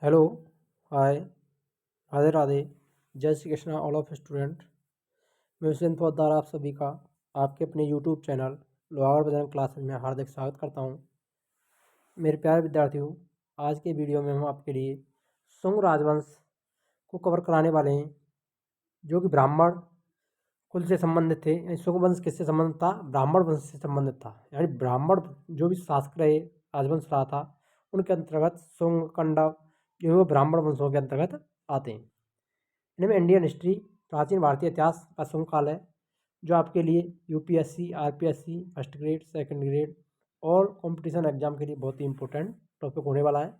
Hello, हाय, राधे राधे, जय Shri Krishna all of student. मैं हुसैन फौजदार आप सभी का आपके अपने YouTube channel Lohagarh Bajrang classes में हार्दिक स्वागत करता हूं। मेरे प्यारे विद्यार्थियों, आज के वीडियो में हम आपके लिए शुंग राजवंश को कवर कराने वाले हैं, जो कि ब्राह्मण कुल से संबंधित थे। यानी शुंग वंश किससे संबंधित था? ब्राह्मण वंश से संबंधित था। यानी ब्राह्मण जो भी शासक रहे, राजवंश रहा था, उनके अंतर्गत शुंग, कंडव जो वो ब्राह्मण वंशों के अंतर्गत आते हैं। इनमें इंडियन हिस्ट्री, प्राचीन भारतीय इतिहास का शुंग काल है, जो आपके लिए UPSC, RPSC, first grade, second grade और कंपटीशन एग्जाम के लिए बहुत ही इंपॉर्टेंट टॉपिक होने वाला है।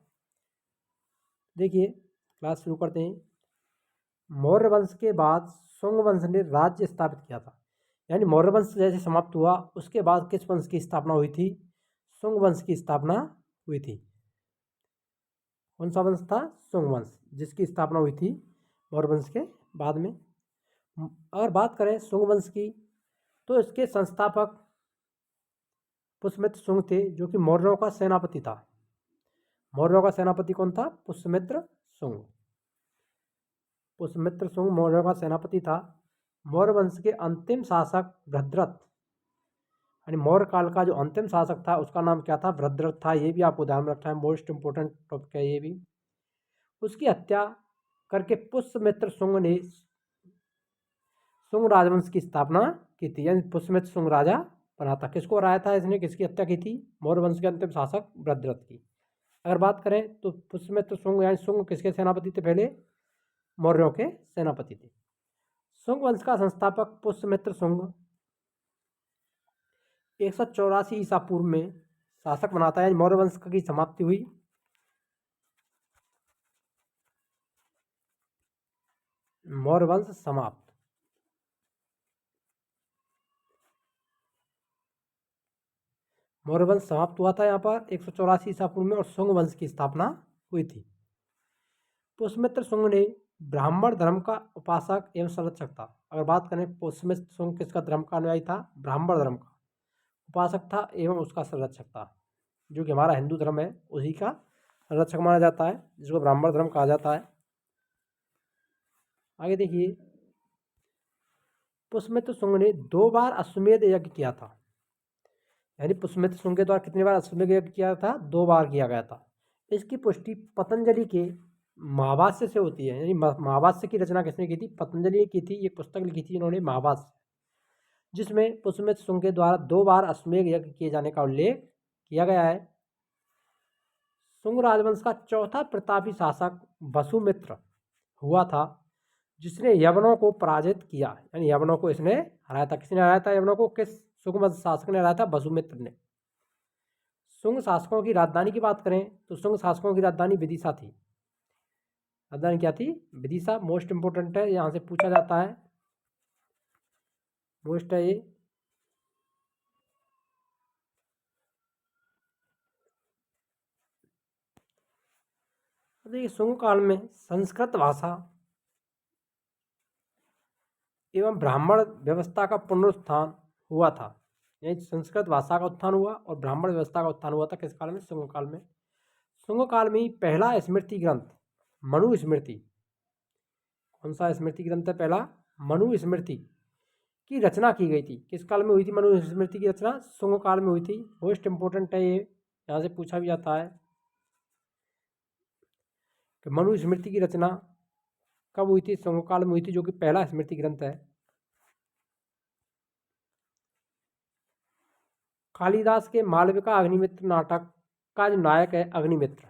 देखिए, क्लास शुरू करते हैं। मौर्य वंश के बाद शुंग वंश ने राज्य स्थापित किया था। यानी मौर्य वंश जैसे समाप्त हुआ, उसके बाद किस वंश की स्थापना हुई थी? शुंग वंश की स्थापना हुई थी। कौन सा वंश था? शुंग वंश, जिसकी स्थापना हुई थी मौर्य वंश के बाद में। अगर बात करें शुंग वंश की, तो इसके संस्थापक पुष्यमित्र शुंग थे, जो कि मौर्यों का सेनापति था। मौर्यों का सेनापति कौन था? पुष्यमित्र शुंग। पुष्यमित्र शुंग मौर्यों का सेनापति था। मौर्य वंश के अंतिम शासक भद्रथ, यानी मौर्य काल का जो अंतिम शासक था, उसका नाम क्या था? भद्रथ था। ये भी आपको ध्यान में रखना है, मोस्ट इंपोर्टेंट टॉपिक है ये भी। उसकी हत्या करके पुष्यमित्र शुंग ने शुंग राजवंश की स्थापना की थी। यानी पुष्यमित्र शुंग राजा बना था। किसको हराया था इसने? किसकी हत्या की थी? मौर्य वंश के अंतिम शासक भद्रथ की। अगर बात करें तो पुष्यमित्र शुंग यानी शुंग किसके सेनापति थे? पहले मौर्यों के सेनापति थे। शुंग वंश का संस्थापक पुष्यमित्र शुंग 184 ईसा पूर्व में शासक बनाता है। मौर्य वंश की समाप्ति हुई। मौर्य वंश समाप्त। मौर्य वंश समाप्त हुआ था यहाँ पर 184 ईसा पूर्व में, और शुंग वंश की स्थापना हुई थी। पुष्यमित्र शुंग ने ब्राह्मण धर्म का उपासक एवं संरक्षक था। अगर बात करें, पुष्यमित्र शुंग किसका धर्म का अनुयायी था? ब्राह्मण धर्म का उपासक था एवं उसका संरक्षक था। जो कि हमारा हिंदू धर्म है, उसी का संरक्षक माना जाता है, जिसको ब्राह्मण धर्म कहा जाता है। आगे देखिए, पुष्यमित्र शुंग ने 2 बार अश्वमेध यज्ञ किया था। यानी पुष्यमित्र शुंग के द्वारा कितनी बार अश्वमेध यज्ञ किया था? 2 बार किया गया था। इसकी पुष्टि पतंजलि के महाभाष्य से होती है। यानी महाभाष्य की रचना किसने की थी? पतंजलि ने की थी। एक पुस्तक लिखी थी इन्होंने, महाभाष्य, जिसमें पुष्यमित्र शुंग के द्वारा 2 बार अश्वमेध यज्ञ किए जाने का उल्लेख किया गया है। शुंग राजवंश का चौथा प्रतापी शासक वसुमित्र हुआ था, जिसने यवनों को पराजित किया। यानी यवनों को इसने हराया था। किसने हराया था यवनों को? किस शुंग वंश शासक ने हराया था? वसुमित्र ने। शुंग शासकों की राजधानी की बात करें तो शुंग शासकों की राजधानी विदिशा थी। राजधानी क्या थी? विदिशा। मोस्ट इंपोर्टेंट है, यहाँ से पूछा जाता है, मोस्ट है ये। देखिए, शुंग काल में संस्कृत भाषा एवं ब्राह्मण व्यवस्था का पुनरुत्थान हुआ था। यानी संस्कृत भाषा का उत्थान हुआ और ब्राह्मण व्यवस्था का उत्थान हुआ था। किस काल में? शुंग काल में। शुंग काल में ही पहला स्मृति ग्रंथ मनु स्मृति, कौन सा स्मृति ग्रंथ है? पहला मनु स्मृति की रचना की गई थी। किस काल में हुई थी मनु स्मृति की रचना? शुंग काल में हुई थी। मोस्ट इंपोर्टेंट है ये, यहाँ से पूछा भी जाता है कि मनु स्मृति की रचना कब हुई थी? शुंग काल में हुई थी, जो कि पहला स्मृति ग्रंथ है। कालिदास के मालविका अग्निमित्र नाटक का जो नायक है, अग्निमित्र।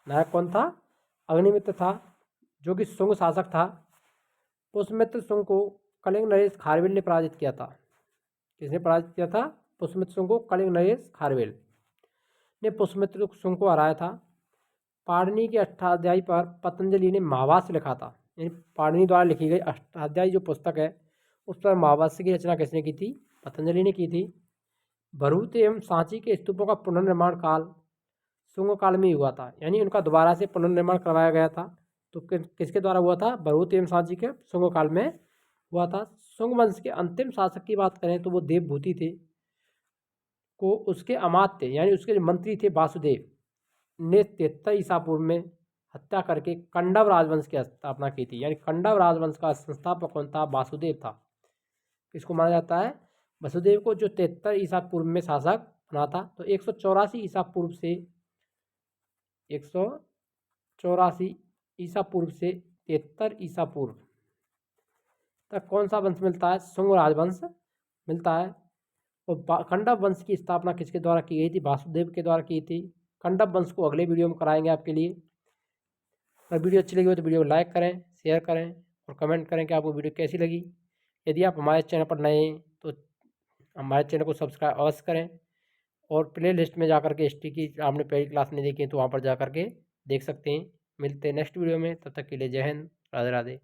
नायक कौन था? अग्निमित्र था, जो कि शुंग शासक था। पुष्यमित्र शुंग को कलिंग नरेश खारवेल ने पराजित किया था। किसने पराजित किया था? पुष्यमित्र शुंग को कलिंग नरेश खारवेल ने पुष्यमित्र शुंग को हराया था। पाणिनि के अष्टाध्यायी पर पतंजलि ने महाभाष्य लिखा था। यानी पाणिनि द्वारा लिखी गई अष्टाध्यायी जो पुस्तक है, उस पर महाभाष्य की रचना किसने की थी? पतंजलि ने की थी। भरूच एवं सांची के स्तूपों का पुनर्निर्माण काल शुंग काल में ही हुआ था। यानी उनका दोबारा से पुनर्निर्माण करवाया गया था। तो किसके द्वारा हुआ था? भरूच एवं सांची के शुंग काल में हुआ था। शुंग वंश के अंतिम शासक की बात करें तो वो देवभूति थे, को उसके अमात्य यानी उसके जो मंत्री थे वासुदेव, ने 73 ईसा पूर्व में हत्या करके कंडव राजवंश की स्थापना की थी। यानी कंडव राजवंश का संस्थापक कौन था? वासुदेव था। किसको माना जाता है? वसुदेव को, जो 73 ईसा पूर्व में शासक बना था। तो 184 ईसा पूर्व से 184 ईसा पूर्व से 73 ईसा पूर्व तक कौन सा वंश मिलता है? शुंग राजवंश मिलता है। और कंडव वंश की स्थापना किसके द्वारा की गई थी? वासुदेव के द्वारा की थी। कंडव वंश को अगले वीडियो में कराएंगे आपके लिए। अगर वीडियो अच्छी लगी हो तो वीडियो को लाइक करें, शेयर करें और कमेंट करें कि आपको वीडियो कैसी लगी। यदि आप हमारे चैनल पर नए हैं तो हमारे चैनल को सब्सक्राइब अवश्य करें और प्ले लिस्ट में जाकर के हिस्ट्री की आपने पहली क्लास नहीं देखी है तो वहाँ पर जा कर के देख सकते हैं। मिलते हैं नेक्स्ट वीडियो में, तब तक के लिए जय हिंद, राधे राधे।